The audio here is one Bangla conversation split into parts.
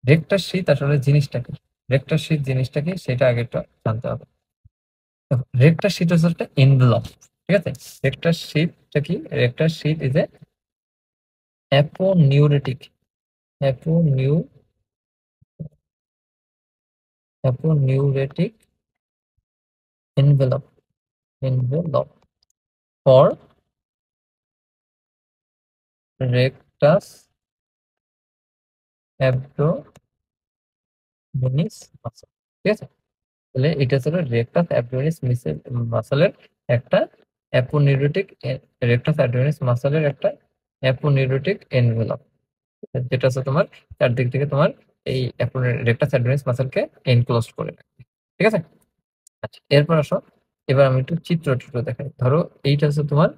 রেক্টাস শীট আসলে জিনিসটা কি? রেক্টাস শীট জিনিসটা কি সেটা আগে একটু জানতে হবে। রেক্টাস শীট হচ্ছে একটা এনভেলপ, ঠিক আছে? রেক্টাস শীটটা কি? Rectus sheath is a aponeurotic aponeu aponeurotic envelope for rectus abdominis muscle, ঠিক আছে? তাহলে এটা হচ্ছে রেক্টাস অ্যাবডোমিনিস মাসলের একটা অ্যাপোনিউরেটিক রেক্টাস অ্যাবডোমিনিস মাসলের একটা অ্যাপোনিউরেটিক এনভেলপ, যেটা হচ্ছে তোমার চারদিক থেকে তোমার এই রেক্টাস অ্যাবডোমিনিস মাসলকে এনক্লোজ করে রাখে, ঠিক আছে? আচ্ছা, এরপর আসো, এবার আমি একটু চিত্র দেখাই। ধরো এইটা হচ্ছে তোমার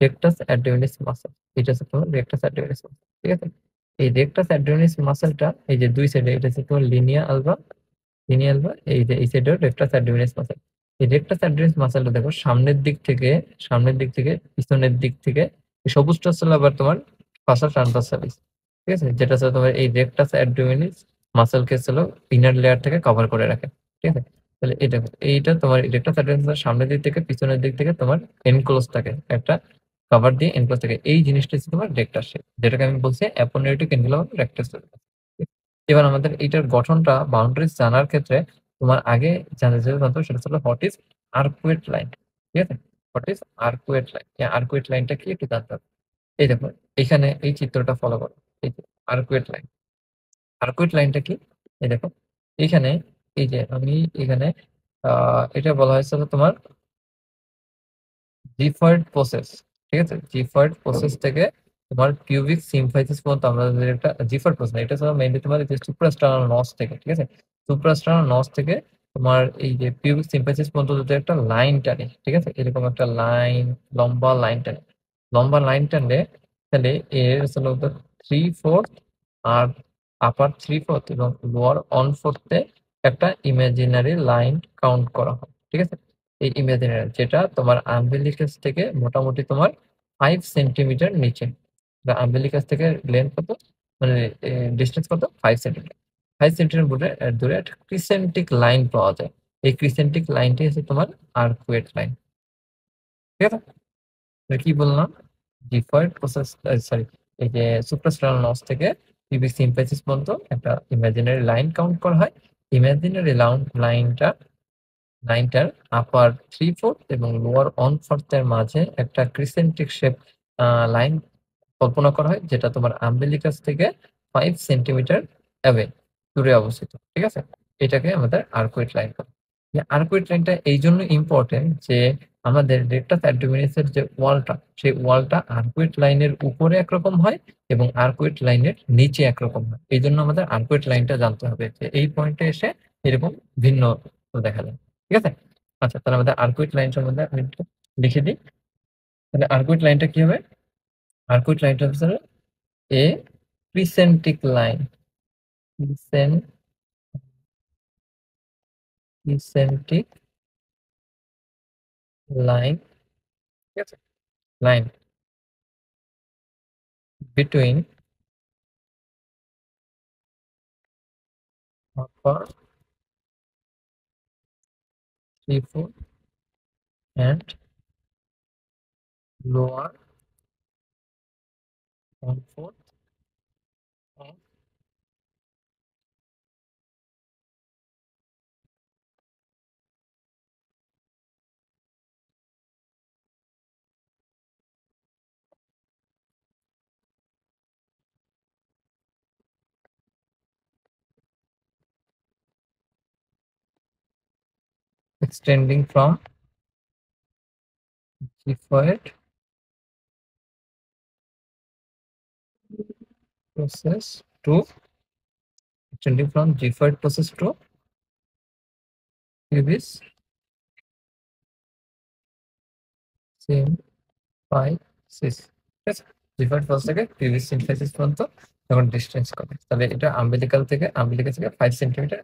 রেক্টাস অ্যাবডোমিনিস মাসল, এটা হচ্ছে তোমার রেক্টাস অ্যাবডোমিনিস মাসল, ঠিক আছে? এই রেক্টাস অ্যাবডোমিনিস মাসলটা এই যে দুই সাইডে, এটা হচ্ছে তোমার লিনিয়াল বা এই যে এই সাইডে রেক্টাস অ্যাবডোমিনাস মাসল। এই রেক্টাস অ্যাবডোমিনাস মাসলটা দেখো সামনের দিক থেকে পিছনের দিক থেকে এই সবুজটা হচ্ছে আবার তোমার ফাসা ট্রান্সভার্সালিস, ঠিক আছে? যেটা হচ্ছে তোমার এই রেক্টাস অ্যাবডোমিনাস মাসলকে হলো ইনার লেয়ার থেকে কভার করে রাখে, ঠিক আছে? তাহলে এই দেখো, এইটা তোমার রেক্টাস অ্যাবডোমিনাস সামনের দিক থেকে পিছনের দিক থেকে তোমার এনক্লোজ থাকে, একটা কভার দিয়ে এনক্লোজ থাকে। এই জিনিসটা হচ্ছে তোমার রেক্টাস শেপ, যেটাকে আমি বলছি অ্যাপোনেউরেটিক এনভেলপ রেক্টাস। এবার আমাদের এইটার গঠনটা বাউন্ডারিজ জানার ক্ষেত্রে তোমার আগে জানতে সেটা হলো হোয়াট ইজ আর্কুয়েট লাইন, ঠিক আছে? হোয়াট ইজ আর্কুয়েট লাইন, এই আর্কুয়েট লাইনটা কি একটু জানতে হবে। এই দেখো, এখানে এই চিত্রটা ফলো করো, এই যে আর্কুয়েট লাইন। আর্কুয়েট লাইনটা কি? এই দেখো, এখানে এই যে আমি এখানে এটা বলা হয়েছে তোমার জিফয়েড প্রসেস, ঠিক আছে? জিফয়েড প্রসেস থেকে তোমার কিউবিক সিম্ফাইসিস পর্যন্ত আমরা যে একটা জিফয়েড প্রসেস, এটা হচ্ছে মেইনলি তোমার যে সুপ্রাস্টার্নাল নস থেকে, ঠিক আছে? সুপ্রাস্টার্নাল নস থেকে তোমার এই যে কিউবিক সিম্ফাইসিস পর্যন্ত যদি একটা লাইন টানি, ঠিক আছে? এরকম একটা লাইন, লম্বা লাইন টানি, লম্বা লাইন টানলে তাহলে এর হলো 3/4 আর আপার 3/4 এবং লোয়ার 1/4 একটা ইমাজিনারি লাইন কাউন্ট করা হয়, ঠিক আছে? এই ইমাজিনারি যেটা তোমার আম্বিলিকাস থেকে মোটামুটি তোমার 5 সেন্টিমিটার নিচে। আম্বিলিকাস থেকে লেন্থ কত, মানে ডিস্টেন্স কত? 5 সেন্টিমিটার। 5 সেন্টিমিটার দূরে একটা ক্রিসেন্টিক লাইন পাওয়া যায়। এই ক্রিসেন্টিক লাইনটি হচ্ছে তোমার আর্কুয়েট লাইন, ঠিক আছে? কি বললাম? ডিফার্ড প্রসেস, সরি, এই যে সুপ্রাস্টার্নাল নস থেকে পিউবিক সিম্পাইসিস পর্যন্ত একটা ইমাজিনারি লাইন কাউন্ট করা হয়। ইমাজিনারি লাইনটার আপার 3/4 এবং লোয়ার 1/4 এর মাঝে একটা ক্রিসেন্টিক শেপ লাইন কল্পনা করা হয়, যেটা তোমার আম্বিলিকাস থেকে 5 সেন্টিমিটার অ্যাওয়ে দূরে অবস্থিত, ঠিক আছে? এটাকে আমাদের আর্কুয়েট লাইন বলে। এই আর্কুয়েট লাইনটা এই জন্য ইম্পর্টেন্ট যে আমাদের রেক্টাস অ্যাবডোমিনাসের যে ওয়ালটা, সেই ওয়ালটা আর্কুয়েট লাইনের উপরে একরকম হয় এবং আর্কুয়েট লাইনের নিচে একরকম হয়। এই জন্য আমাদের আর্কুয়েট লাইনটা জানতে হবে যে এই পয়েন্টে এসে এরকম ভিন্ন দেখা যায়, ঠিক আছে? আচ্ছা, তাহলে আমাদের আর্কুয়েট লাইন সম্বন্ধে আমি একটু লিখে দিই। তাহলে আর্কুয়েট লাইনটা কি হবে? আর্কুয়েট লাইনটা হচ্ছে এ crescentic line, crescent- crescentic line, ঠিক আছে? Line between upper 3/4 and lower 1/4 of extending from xiphoid process to extending from xiphoid process to pubis symphysis, ঠিক আছে? xiphoid process থেকে pubis symphysis পর্যন্ত যখন ডিসটেন্স করে, তাহলে এটা আম্বিলিকাস থেকে 5 সেন্টিমিটার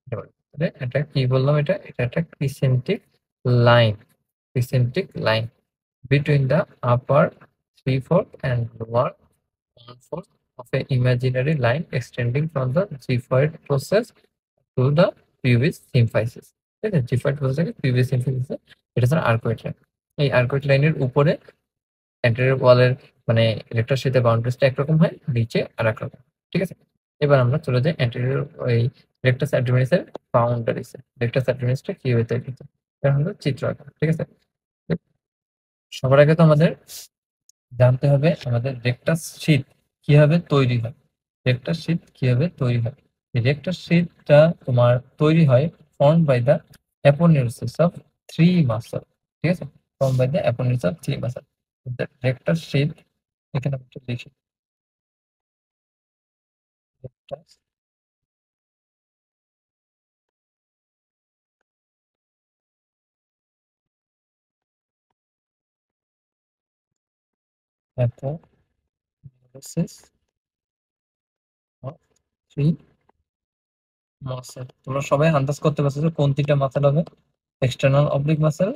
তাহলে এটা কি বললাম? এটা একটা line crescentic line between the upper 3/4 and lower 1/4 of a imaginary line extending from the xiphoid process to the pubis symphysis. ঠিক আছে? xiphoid process থেকে pubis symphysis এটা হচ্ছে আর্কুয়েট লাইন। এই আর্কুয়েট লাইনের উপরে অ্যান্টেরিয়র ওয়ালের মানে রেক্টাস সাথে বাউন্ডারিজটা একরকম হয়, নিচে আরেক রকম। ঠিক আছে? এবার আমরা চলে যাই অ্যান্টেরিয়র ওই রেক্টাস অ্যাবডোমিনাসের বাউন্ডারিজে। রেক্টাস অ্যাবডোমিনাসটা কিভাবে তৈরি হচ্ছে? এটা হলো চিত্র আঁকা। ঠিক আছে? সবার আগে তো আমাদের জানতে হবে আমাদের রেকটাস শীট কিভাবে তৈরি হয়। রেকটাস শীট কিভাবে তৈরি হয়? এই রেকটাস শীটটা তোমার তৈরি হয় formed by the aponeurosis of three muscle. ঠিক আছে? Formed by the aponeurosis of three muscle. Rectus sheath এখানে আমি একটু লিখি। Rectus aponeurosis of three muscle. তোমরা সবাই আন্দাজ করতে পারছো যে কোন তিনটা মাসল হবে? External oblique muscle,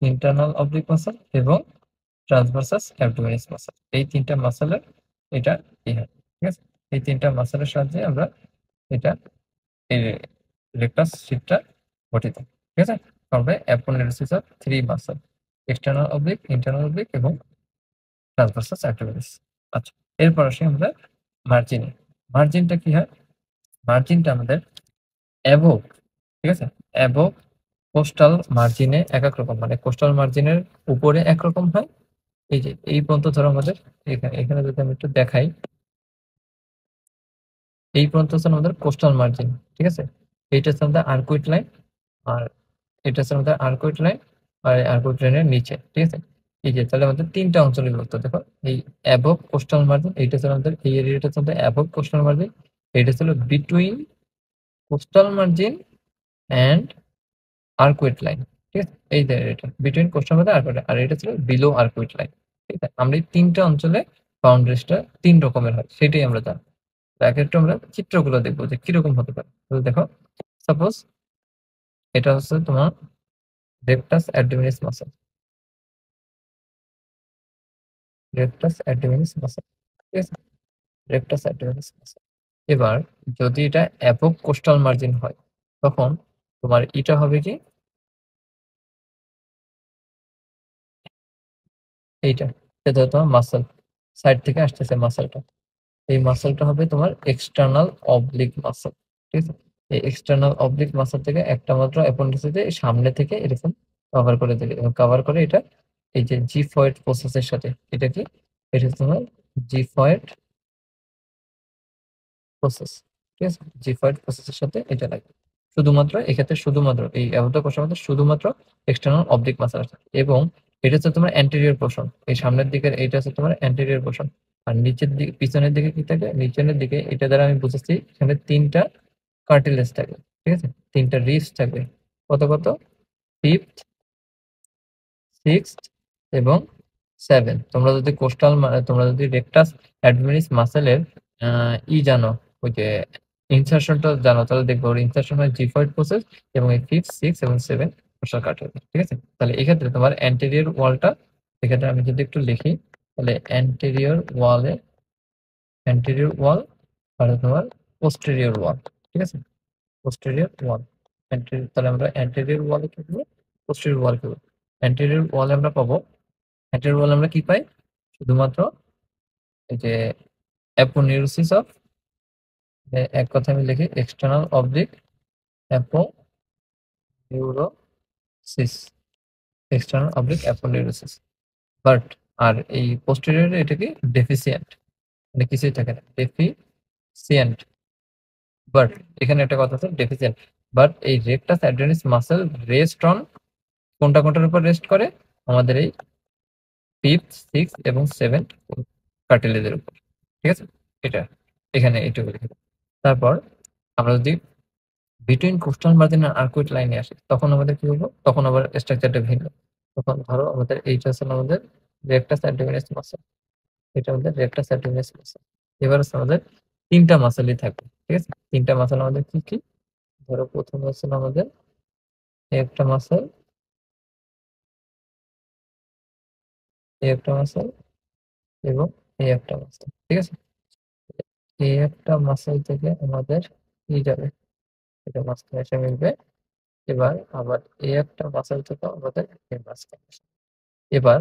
internal oblique muscle এবং ট্রান্সভার্সাস অ্যাবডোমিনাস মাসল। এই তিনটা মাসলের এটা কি হয়? ঠিক আছে? এই তিনটা মাসলের সাহায্যে আমরা এটা এই রেকটাস শীটটা গঠিত। ঠিক আছে? তবে aponeurosis of three muscle, external oblique, internal oblique এবং ট্রান্সভার্সাস অ্যাবডোমিনাস। আচ্ছা, এরপর আসি আমরা মার্জিনে। মার্জিনটা কি হয়? মার্জিনটা আমাদের অ্যাবোভ, ঠিক আছে? অ্যাবোভ কোস্টাল মার্জিনে এক এক রকম, মানে কোস্টাল মার্জিনের উপরে একরকম হয়। এই যে এই পর্যন্ত ধরো আমাদের এখানে এখানে যদি আমি একটু দেখাই, এই পর্যন্ত হচ্ছে আমাদের কোস্টাল মার্জিন। ঠিক আছে? এইটা হচ্ছে আমাদের আর্কুইট লাইন, আর এটা হচ্ছে আমাদের আর্কুইট লাইন, আর আর্কুইট লাইনের নিচে। ঠিক আছে? এই যে তাহলে আমাদের তিনটা অঞ্চলে বিভক্ত। দেখো, এই অ্যাবভ কোস্টাল মার্জিন, এইটা হচ্ছে আমাদের এই এরিয়াটা হচ্ছে আমাদের অ্যাবভ কোস্টাল মার্জিন, এইটা হচ্ছে between costal margin and arcuate line. ঠিক আছে? এই যে এটা বিটুইন কোস্টাল মার্জিন আর্কুইট, আর এটা ছিল বিলো আর্কুইট লাইন। ঠিক আছে? আমরা এই তিনটা অঞ্চলে বাউন্ডারিজটা তিন রকমের হয়, সেটাই আমরা জানি। এক একটু আমরা চিত্রগুলো দেখবো যে কিরকম হতে পারে। তো দেখো, সাপোজ এটা হচ্ছে তোমার rectus abdominis muscle, rectus abdominis muscle. ঠিক আছে? Rectus abdominis muscle. এবার যদি এটা অ্যাবভ কোস্টাল মার্জিন হয়, তখন তোমার এটা হবে কি, এইটা এটা তোমার মাসল সাইড থেকে আসতেছে মাসলটা, এই মাসলটা হবে তোমার এক্সটার্নাল অবলিক মাসল। ঠিক আছে? এই এক্সটার্নাল অবলিক মাসল থেকে একটা মাত্র অ্যাপেন্ডিক্সে সামনে থেকে এরকম কভার করে দেবে, এবং কভার করে এটা এই যে জিফয়েড প্রসেসের সাথে, এটা কি, এটা হচ্ছে তোমার জিফয়েড প্রসেস। ঠিক আছে? জিফয়েড প্রসেসের সাথে এটা লাগবে। শুধুমাত্র এক্ষেত্রে শুধুমাত্র এই অ্যাবডক্ট কোষের মধ্যে শুধুমাত্র এক্সটার্নাল অবলিক মাসল আছে, এবং এটা হচ্ছে তোমার অ্যান্টেরিয়র পোর্শন। এই সামনের দিকের এইটা হচ্ছে তোমার অ্যান্টেরিয়র পোর্শন। আর নিচের দিকে পিছনের দিকে কি থাকে? নিচের দিকে এটা দ্বারা আমি বুঝেছি এখানে তিনটা কার্টিলেজ থাকে। ঠিক আছে? তিনটা রিবস থাকবে। কত কত? ফিফথ, সিক্সথ এবং সেভেন। তোমরা যদি কোস্টাল তোমরা যদি রেকটাস অ্যাডমিনিস মাসেলের জানো, ওই যে ইনসারশনটা জানো, তাহলে দেখবো ওর ইনসারশন হয় জিফয়েড প্রসেস, এবং এই ফিফথ, সিক্স এবং সেভেন কোস্টাল কার্টিলেজ। ঠিক আছে? তাহলে এক্ষেত্রে তোমার অ্যান্টেরিয়র ওয়ালটা, এক্ষেত্রে আমি যদি একটু লিখি, তাহলে অ্যান্টেরিয়র ওয়াল আর তোমার পোস্টেরিয়র ওয়াল। ঠিক আছে? পোস্টেরিয়র ওয়াল, তাহলে আমরা অ্যান্টেরিয়র ওয়ালে কি করবো, পোস্টেরিয়র ওয়াল করবো। অ্যান্টেরিয়র ওয়ালে আমরা পাবো, অ্যান্টেরিয়র ওয়ালে আমরা কি পাই? শুধুমাত্র এই যে অ্যাপোনিউরোসিস অফ, এক কথা আমি লিখি external oblique aponeurosis, external oblique aponeurosis. But আর এই পোস্টেরিয়রে এটা কি ডেফিসিয়েন্ট, মানে কিছুই থাকে না, ডেফিসিয়েন্ট। বাট এখানে একটা কথা আছে, ডেফিসিয়েন্ট। বাট এই rectus Adventist muscle rest on কোনটা কোনটার উপর রেস্ট করে? আমাদের এই ফিফথ, সিক্স এবং সেভেন কার্টিলেজের উপর। ঠিক আছে? এটা এখানে এইটুকু লিখে দাও। তারপর আমরা যদি বিটুইন কোস্টাল মার্জিন আর আর্কুইট লাইনে আসি, তখন আমাদের কি হবো? তখন আবার স্ট্রাকচারটা ভিন্ন। তখন ধরো আমাদের এইটা হচ্ছে আমাদের রেকটাস অ্যাবডোমিনাস মাসল, এটা আমাদের রেকটাস অ্যাবডোমিনাস মাসল। এবার হচ্ছে আমাদের তিনটা মাসলই থাকবে। ঠিক আছে? তিনটা মাসল আমাদের কি কি? ধরো প্রথমে হচ্ছে আমাদের এই একটা মাসল, এই একটা মাসল এবং এই একটা মাসল। ঠিক আছে? এই একটা মাসল থেকে আমাদের কি যাবে, এটা মাঝখানে এসে মিলবে। এবার আবার এই একটা মাসল থেকে আমাদের এই মাঝখানে আসবে। এবার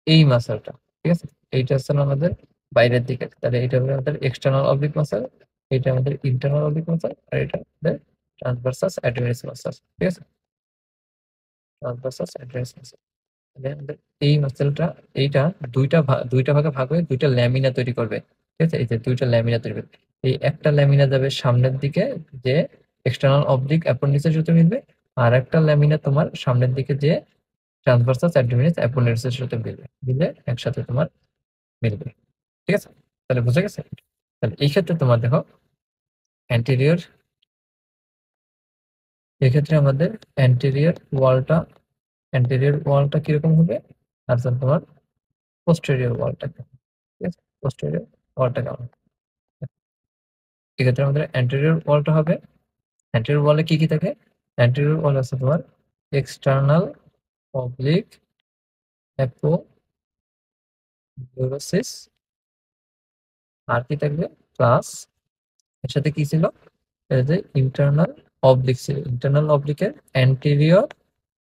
এই মাসলটা, ঠিক আছে, এইটা হচ্ছে আমাদের বাইরের দিকে, তাহলে এটা হবে আমাদের এক্সটার্নাল অবলিক মাসল, এটা আমাদের ইন্টারনাল অবলিক মাসল, আর এটা আমাদের ট্রান্সভার্সাস অ্যাডভেন্স মাসল, ঠিক আছে, ট্রান্সভার্সাস অ্যাডভেন্স মাসল। তাহলে আমাদের এই মাসলটা, এইটা দুইটা ভাগে ভাগ হয়ে দুইটা ল্যামিনা তৈরি করবে, ঠিক আছে, এই যে দুইটা ল্যামিনা তৈরি করবে। এই একটা ল্যামিনা যাবে সামনের দিকে, যে এক্সটার্নাল অবলিক অ্যাপেন্ডিক্সের সাথে মিলবে, আর একটা ল্যামিনা তোমার সামনের দিকে যে ট্রান্সভার্সাস অ্যাডভেন্স অ্যাপেন্ডিক্সের সাথে মিলবে, মিলে একসাথে তোমার মিলবে, ঠিক আছে। তাহলে বুঝা গেছে? তাহলে এই ক্ষেত্রে তোমার দেখো অ্যান্টেরিয়র, এক্ষেত্রে আমাদের অ্যান্টেরিয়র ওয়ালটা কিরকম হবে, আর তোমার পোস্টেরিয়র ওয়ালটা কেমন, ঠিক আছে, পোস্টেরিয়র ওয়ালটা কেমন। এক্ষেত্রে আমাদের অ্যান্টেরিয়র ওয়ালটা হবে, অ্যান্টেরিয়র ওয়ালে কি কি থাকে, অ্যান্টেরিয়র ওয়াল আছে তোমার এক্সটার্নাল অবলিক অ্যাপোনিউরোসিস, আর কি থাকবে প্লাস, এর সাথে কি ছিল, এই যে ইন্টারনাল অবলিক ছিল, ইন্টারনাল অবলিকের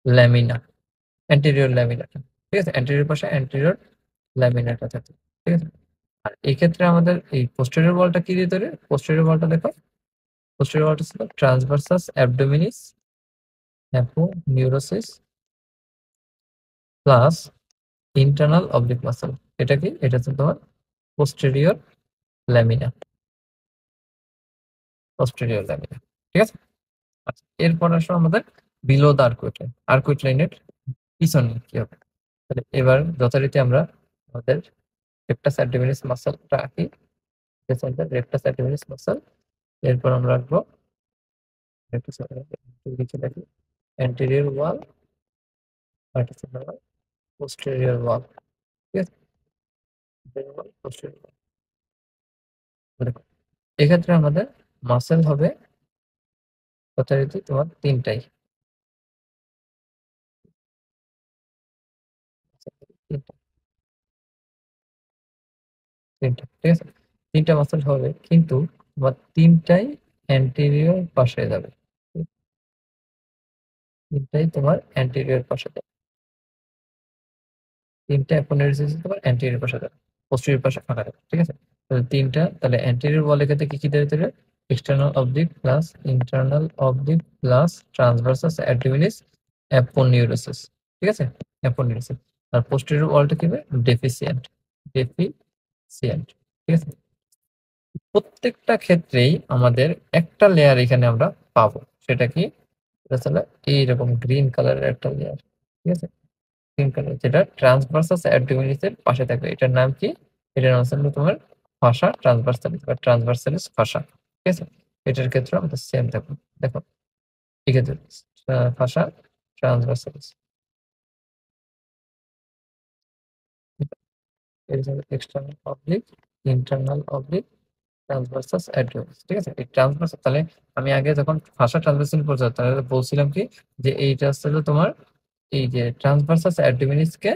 ল্যামিনা অ্যান্টেরিয়র ল্যামিনাটা, ঠিক আছে, অ্যান্টেরিয়র পাশে অ্যান্টেরিয়র ল্যামিনাটা থাকে, ঠিক আছে। আর এই ক্ষেত্রে আমাদের এই পোস্টেরিয়র ওয়ালটা কি দিয়ে তৈরি, পোস্টেরিয়র ওয়ালটা দেখো, পোস্টেরিয়র ওয়ালটা ছিল transversus abdominis aponeurosis plus internal oblique muscle. এটা কি, এটা হচ্ছে তোমার পোস্টেরিয়র ল্যামিনা, পোস্টেরিয়র ল্যামিনা, ঠিক আছে। আচ্ছা, এরপর আসো আমাদের বিলো দ্য আর্কুইট লাইন, আর্কুইট লাইনের পিছনে কি হবে। তাহলে এবার যথারীতি আমরা আমাদের রেকটাস অ্যাবডোমিনিস মাসলটা আঁকি, রেকটাস অ্যাবডোমিনিস মাসল, এরপর আমরা রাখবো অ্যান্টেরিয়র ওয়াল আর পোস্টেরিয়র ওয়াল, ঠিক আছে, posterior wall। দেখো এক্ষেত্রে আমাদের মাসেল হবে যথারীতি তোমার তিনটাই, তিনটা তিনটা, ঠিক আছে, তিনটা মাসেল হবে, কিন্তু তোমার তিনটাই অ্যান্টেরিয়র পাশে যাবে, তিনটাই তোমার অ্যান্টেরিয়র পাশে যাবে, তিনটা অ্যাপোনেরিস তোমার অ্যান্টেরিয়র পাশে যাবে, পোস্টেরিয়র পাশে ফাঁকা যাবে, ঠিক আছে। তাহলে তিনটা, তাহলে অ্যান্টেরিয়র ওয়ালের ক্ষেত্রে কি কি দেবে, external oblique plus internal oblique plus transversus abdominis aponeurosis, ঠিক আছে, অ্যাপোনিউরোসিস। আর পোস্টেরিয়র ওয়ালটা কি হবে, ডেফিসিয়েন্ট, ঠিক আছে। প্রত্যেকটা ক্ষেত্রেই আমাদের একটা লেয়ার এখানে আমরা পাবো, সেটা কি, এটা হলো এইরকম গ্রিন কালারের একটা লেয়ার, ঠিক আছে, গ্রিন কালার, যেটা ট্রান্সভার্সাস অ্যাবডোমিনিস এর পাশে থাকবে। এটার নাম কি, এটার নাম হলো তোমার ফাসা ট্রান্সভার্সালিস বা ট্রান্সভার্সালিস ফাসা, ঠিক আছে। এটার ক্ষেত্রে আমাদের সেম থাকবে, দেখো এক্ষেত্রে fascia transversalis, external oblique, internal oblique, transversus abdominis, ঠিক আছে। এই ট্রান্সভার্স, তাহলে আমি আগে যখন ভাষা ট্রান্সলেশন করছিলাম তাহলে বলছিলাম কি, যে এইটা আসলে তোমার এই যে ট্রান্সভার্সাস অ্যাডমিনিসকে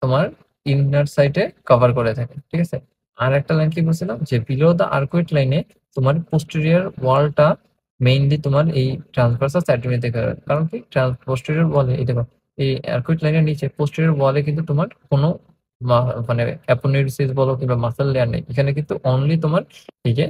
তোমার ইনার সাইডে কভার করে থাকে, ঠিক আছে। আর একটা লাইন কি বলছিলাম, যে বিলো দা আর্কুইট লাইনে তোমার পোস্টেরিয়র ওয়ালটা মেইনলি তোমার এই ট্রান্সভার্সাস অ্যাডমিনিস থেকে, কারণ কি পোস্টেরিয়র ওয়ালে এই দেখো, এই আর্কুইট লাইনের নিচে পোস্টেরিয়র ওয়ালে কিন্তু তোমার কোনো মানে অ্যাপোনেউরিসিস বলো কিংবা মাসল লেয়ার নেই, এখানে কিন্তু অনলি তোমার এই যে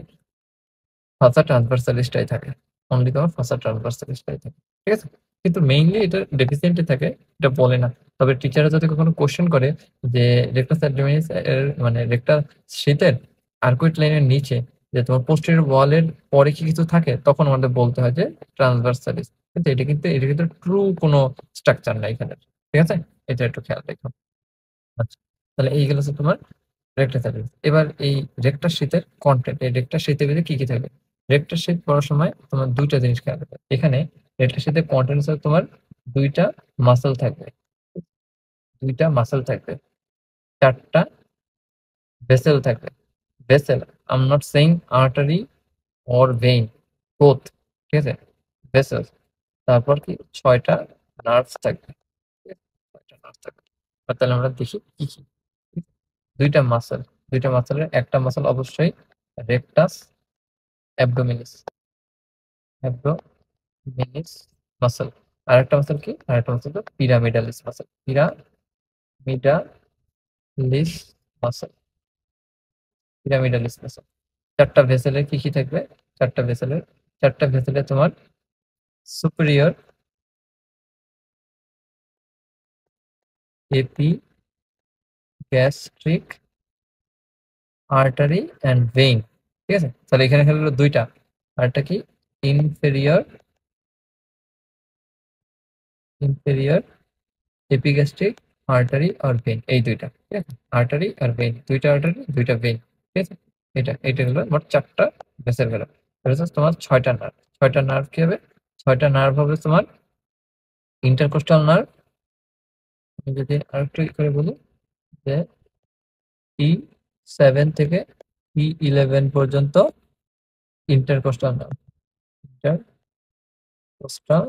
ফাসা ট্রান্সভার্সালিসটাই থাকে, অনলি তোমার ফাসা ট্রান্সভার্সালিসটাই থাকে, ঠিক আছে। কিন্তু মেইনলি এটা ডেফিসিয়েন্টই থাকে, এটা বলে না। তবে টিচাররা যদি কখনো কোশ্চেন করে যে রেকটাস অ্যাবডোমিনিস এর মানে রেকটাস শীতের আর্কুইট লাইনের নিচে যে তোমার পোস্টেরিয়র ওয়ালের পরে কি কিছু থাকে, তখন আমাদের বলতে হয় যে ট্রান্সভার্সালিস, কিন্তু এটা কিন্তু ট্রু কোনো স্ট্রাকচার নাই এখানে, ঠিক আছে, এটা একটু খেয়াল রেখো। আচ্ছা, তাহলে এইগুলো হচ্ছে তোমার রেক্টার সার্ভিস। এবার এই রেক্টার শীটের কন্টেন্ট, এই রেক্টার শীতের ভিতরে কি কি থাকবে, রেক্টার শীট পড়ার সময় তোমার দুইটা জিনিস খেয়াল রাখবে। এখানে রেক্টার শীটের কন্টেন্ট হিসেবে তোমার দুইটা মাসল থাকবে, দুইটা মাসল থাকবে, চারটা ভেসেল থাকবে, vessel, I am not saying artery or vein, both, ঠিক আছে, ভেসেল। তারপর কি ছয়টা নার্ভস থাকবে, ঠিক আছে? ছয়টা নার্ভস থাকবে। তাহলে আমরা দেখি কি কি, দুইটা মাসল, দুইটা মাসলের একটা মাসল অবশ্যই রেকটাস অ্যাবডোমিনিস, অ্যাবডোমিনিস মাসল। আরেকটা মাসল কি? আরেকটা মাসল তো পিরামিডালিস মাসল, পিরামিডালিস মাসল, পিরামিডালিস মাসল। চারটা ভেসেলের কি কি থাকবে? চারটা ভেসেলে তোমার superior epigastric artery and vein, ঠিক আছে? তাহলে এখানে হলো দুইটা, আরেকটা কি? ইনফেরিয়র ইনফেরিয়র এপিগ্যাস্ট্রিক আর্টারি আর ভেইন, এই দুইটা, ঠিক আছে? আর্টারি আর ভেইন, দুইটা আর্টারি দুইটা ভেইন, ঠিক আছে? এটা হলো মোট চারটা ভেসেল গেল। তোমার ছয়টা নার্ভ। ছয়টা নার্ভ কি হবে? ছয়টা নার্ভ হবে তোমার ইন্টারকোস্টাল নার্ভ। আমি যদি আরেকটু করে বলি যে T7 থেকে T11 পর্যন্ত ইন্টারকোস্টাল নার্ভ, ইন্টারকোস্টাল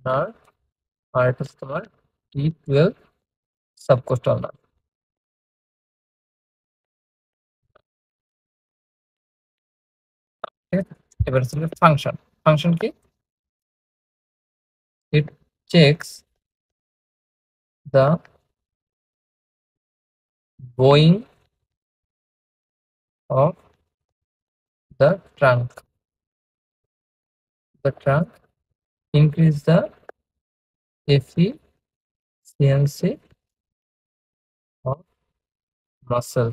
নার্ভ। আর এটা হচ্ছে তোমার T12 সাবকোস্টাল নার্ভ, ঠিক আছে? এবার হচ্ছে ফাংশন। ফাংশন কি? It checks the going of the trunk, increase the efficiency of muscle,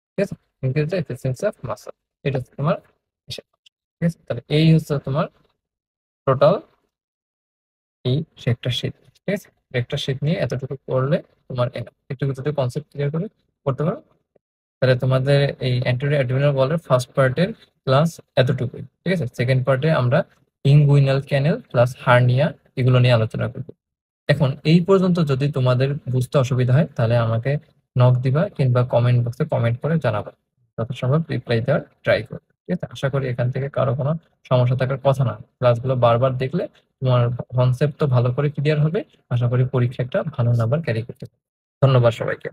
ঠিক আছে? Increase the efficiency of muscle, এটা হচ্ছে তোমার হিসাব, ঠিক আছে? তাহলে এই হচ্ছে তোমার টোটাল এই রেক্টার শীট, ঠিক আছে? রেক্টার শীট নিয়ে এতটুকু করলে তোমার একটু যদি কনসেপ্ট ক্লিয়ার করে করতে পারো, তাহলে তোমাদের এই অ্যান্টেরিয়র অ্যাডমিনাল ওয়ালের ফার্স্ট পার্টের ক্লাস এতটুকুই, ঠিক আছে? সেকেন্ড পার্টে আমরা ইনগুইনাল ক্যানেল প্লাস হার্নিয়া এগুলো নিয়ে আলোচনা করব। এখন এই পর্যন্ত যদি তোমাদের বুঝতে অসুবিধা হয় তাহলে আমাকে নক দিবা কিংবা কমেন্ট বক্সে কমেন্ট করে জানাবা, যথাসম্ভব রিপ্লাই দেওয়ার ট্রাই করবো, ঠিক আছে? আশা করি এখান থেকে কারো কোনো সমস্যা থাকার কথা না। ক্লাসগুলো বারবার দেখলে তোমার কনসেপ্ট তো ভালো করে ক্লিয়ার হবে, আশা করি পরীক্ষা একটা ভালো নাম্বার ক্যারি করতে পারবে। ধন্যবাদ সবাইকে।